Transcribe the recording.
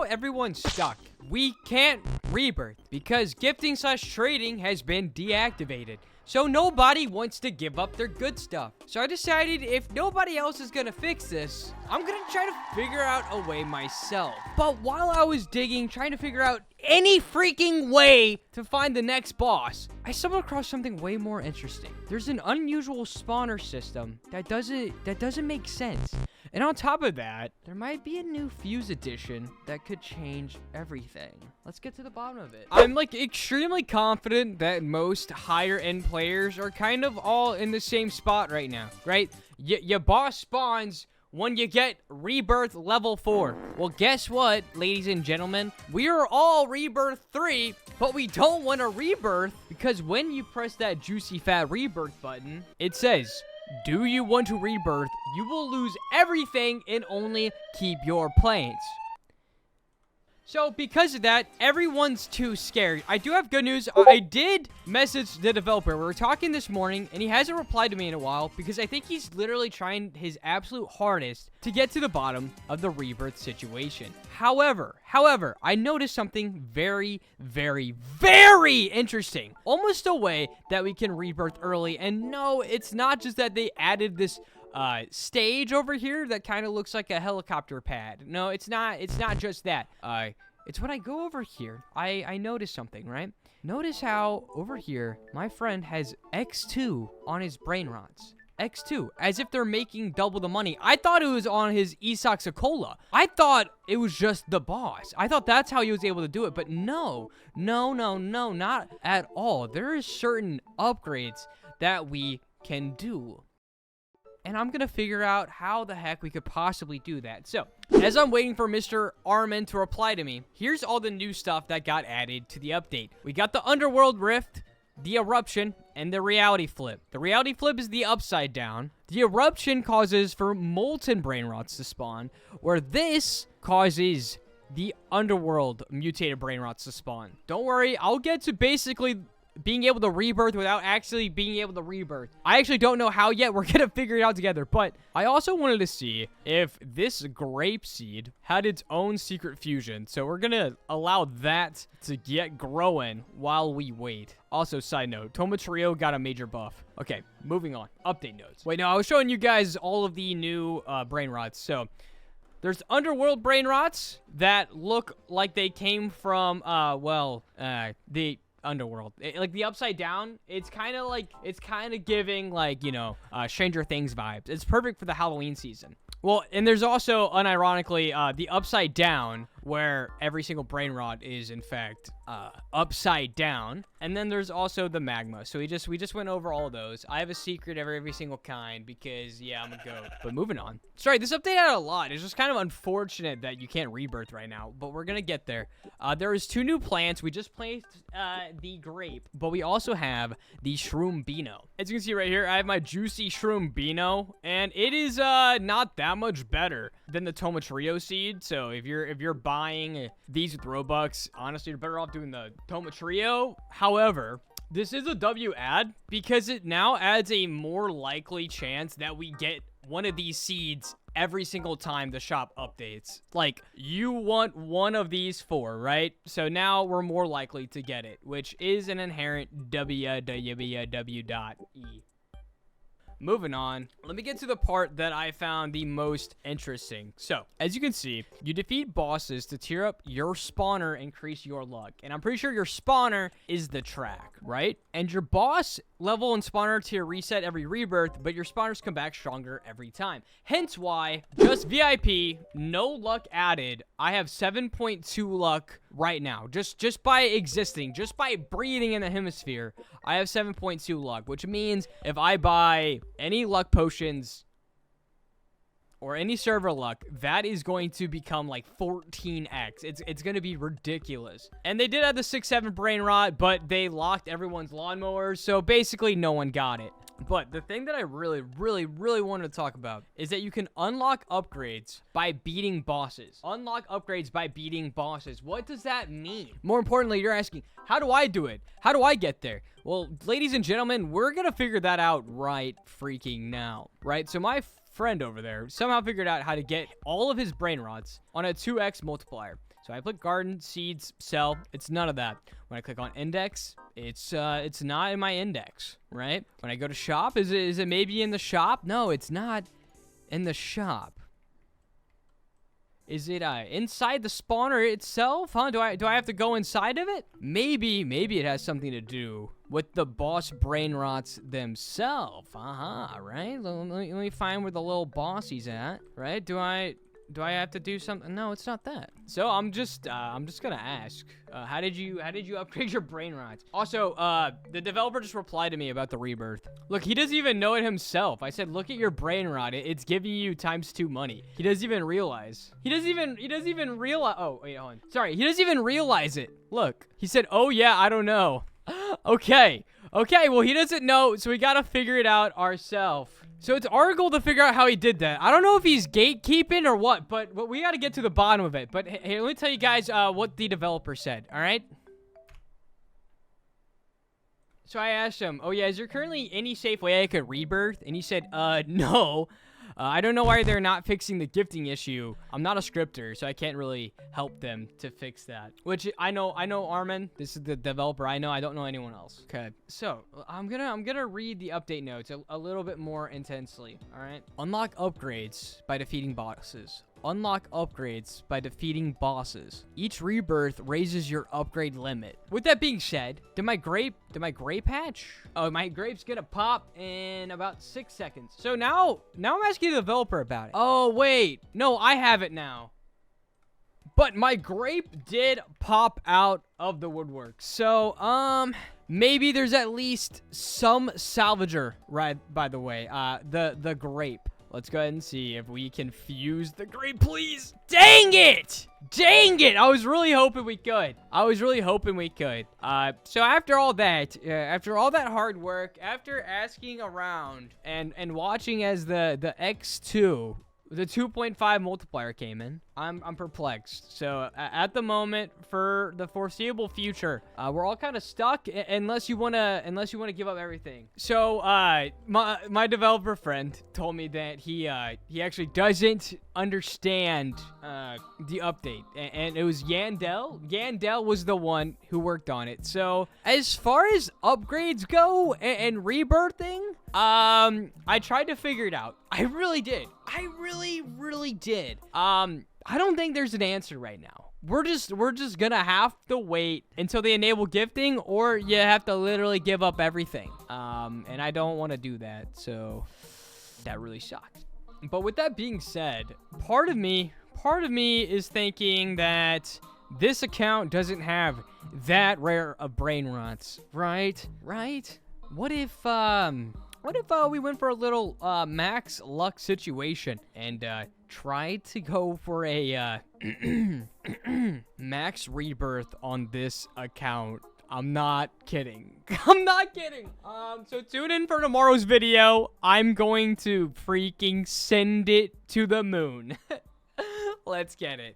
everyone's stuck. We can't rebirth because gifting/trading has been deactivated. So nobody wants to give up their good stuff. So I decided if nobody else is gonna fix this, I'm gonna try to figure out a way myself. But while I was digging, trying to figure out any freaking way to find the next boss, I stumbled across something way more interesting. There's an unusual spawner system that doesn't make sense. And on top of that, there might be a new Fuse edition that could change everything. Let's get to the bottom of it. I'm like extremely confident that most higher end players are kind of all in the same spot right now, right? Your boss spawns when you get Rebirth level 4. Well, guess what, ladies and gentlemen? We are all Rebirth 3, but we don't want to Rebirth because when you press that juicy fat Rebirth button, it says, do you want to rebirth? You will lose everything and only keep your planes. So because of that, everyone's too scared. I do have good news. I did message the developer. We were talking this morning, and he hasn't replied to me in a while because I think he's literally trying his absolute hardest to get to the bottom of the rebirth situation. However, I noticed something very, very, very interesting. Almost a way that we can rebirth early. And no, it's not just that they added this stage over here that kind of looks like a helicopter pad. No, it's not just that. It's when I go over here, I noticed something, right? Notice how over here my friend has X2 on his brain rots. X2, as if they're making double the money. I thought it was on his Isaxacola. I thought it was just the boss. I thought that's how he was able to do it, but no, not at all. There is certain upgrades that we can do. And I'm gonna figure out how the heck we could possibly do that. So, as I'm waiting for Mr. Armin to reply to me, here's all the new stuff that got added to the update. We got the Underworld Rift, the Eruption, and the Reality Flip. The Reality Flip is the upside down. The Eruption causes for molten brain rots to spawn, where this causes the Underworld mutated brain rots to spawn. Don't worry, I'll get to basically being able to rebirth without actually being able to rebirth. I actually don't know how yet. We're gonna figure it out together. But I also wanted to see if this grape seed had its own secret fusion. So we're gonna allow that to get growing while we wait. Also, side note, Tomatrio got a major buff. Okay, moving on. Update notes. Wait, no, I was showing you guys all of the new brain rots. So there's Underworld brain rots that look like they came from, the Underworld. Like the upside down, it's kind of giving like, you know, Stranger Things vibes. It's perfect for the Halloween season. Well, and there's also, unironically, the upside down, where every single brain rot is in fact upside down. And then there's also the magma. So we just went over all those. I have a secret of every single kind because yeah, I'm a goat. But moving on. Sorry, this update had a lot. It's just kind of unfortunate that you can't rebirth right now, but we're gonna get there. There is 2 new plants. We just placed the grape, but we also have the shroom beano. As you can see right here, I have my juicy shroom beano, and it is not that much better than the Tomatrio seed. So if you're buying these with Robux, honestly, you're better off doing the Tomatrio. However, this is a W ad because it now adds a more likely chance that we get one of these seeds every single time the shop updates. Like, you want one of these 4, right? So now we're more likely to get it, which is an inherent www.e. Moving on, let me get to the part that I found the most interesting. So, as you can see, you defeat bosses to tier up your spawner and increase your luck. And I'm pretty sure your spawner is the track, right? And your boss level and spawner tier reset every rebirth, but your spawners come back stronger every time. Hence why, just VIP, no luck added, I have 7.2 luck right now. Just by existing, just by breathing in the hemisphere, I have 7.2 luck, which means if I buy any luck potions or any server luck, that is going to become like 14x. It's going to be ridiculous. And they did have the 6-7 brain rot, but they locked everyone's lawnmowers, so basically no one got it. But the thing that I really wanted to talk about is that you can unlock upgrades by beating bosses. Unlock upgrades by beating bosses. What does that mean? More importantly, you're asking, how do I do it? How do I get there? Well, ladies and gentlemen, we're going to figure that out right freaking now, right? So my friend over there somehow figured out how to get all of his brain rots on a 2x multiplier. So I click garden, seeds, sell. It's none of that. When I click on index, it's not in my index, right? When I go to shop, is it maybe in the shop? No, it's not in the shop. Is it inside the spawner itself? Huh? Do I have to go inside of it? Maybe it has something to do with the boss brain rots themselves. Right? Let me find where the little bossie's at. Right? Do I have to do something? No, it's not that. So I'm just gonna ask, how did you upgrade your brain rots? Also, the developer just replied to me about the rebirth. Look, he doesn't even know it himself. I said, look at your brain rot. It's giving you ×2 money. He doesn't even realize. He doesn't even realize. Oh, wait, hold on. Sorry, he doesn't even realize it. Look, he said, oh yeah, I don't know. Okay, well, he doesn't know, so we gotta figure it out ourselves. So it's our goal to figure out how he did that. I don't know if he's gatekeeping or what, but we got to get to the bottom of it. But hey, let me tell you guys what the developer said, all right? So I asked him, oh yeah, is there currently any safe way I could rebirth? And he said, no. I don't know why they're not fixing the gifting issue. I'm not a scripter, so I can't really help them to fix that. Which I know Armin. This is the developer I know. I don't know anyone else. Okay, so I'm gonna read the update notes a little bit more intensely. All right. Unlock upgrades by defeating bosses. Unlock upgrades by defeating bosses. Each rebirth raises your upgrade limit. With that being said, did my grape hatch? Oh, my grape's gonna pop in about 6 seconds. So now I'm asking the developer about it. Oh, wait. No, I have it now. But my grape did pop out of the woodwork. So, maybe there's at least some salvager, right, by the way. The grape. Let's go ahead and see if we can fuse the grape, please. Dang it! Dang it! I was really hoping we could. So after all that hard work, after asking around and watching as the X2, the 2.5 multiplier came in, I'm perplexed. So at the moment, for the foreseeable future, we're all kind of stuck unless you wanna give up everything. So my developer friend told me that he actually doesn't understand the update, and it was Yandel. Yandel was the one who worked on it. So as far as upgrades go and rebirthing, I tried to figure it out. I really did. I really did. I don't think there's an answer right now. We're just gonna have to wait until they enable gifting, or you have to literally give up everything. And I don't want to do that, so that really sucks. But with that being said, part of me is thinking that this account doesn't have that rare of brain rots, right? What if we went for a little max luck situation and tried to go for a max rebirth on this account? I'm not kidding. So tune in for tomorrow's video. I'm going to freaking send it to the moon. Let's get it.